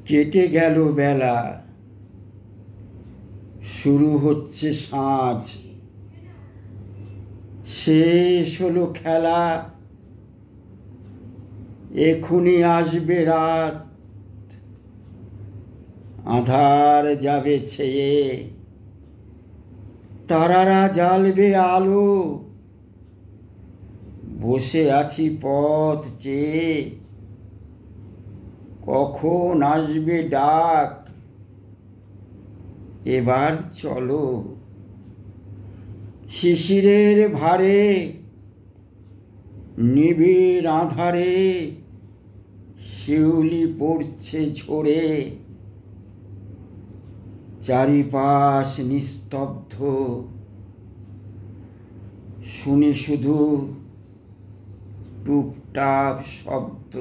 কেটে গেল বেলা, শুরু হচ্ছে সাঁঝ, শেষ হলো খেলা, এখুনি আসবে রাত। আঁধার যাবে ছেয়ে, তারারা জ্বালবে আলো, বসে আছি পথ চেয়ে, কখন আসবে ডাক, এবার চলো। শিশিরের ভারে, নিবিড় আঁধারে, শিউলি পড়ছে ঝরে, চারিপাশ নিস্তব্ধ, শুনি শুধু টুপটাপ শব্দ।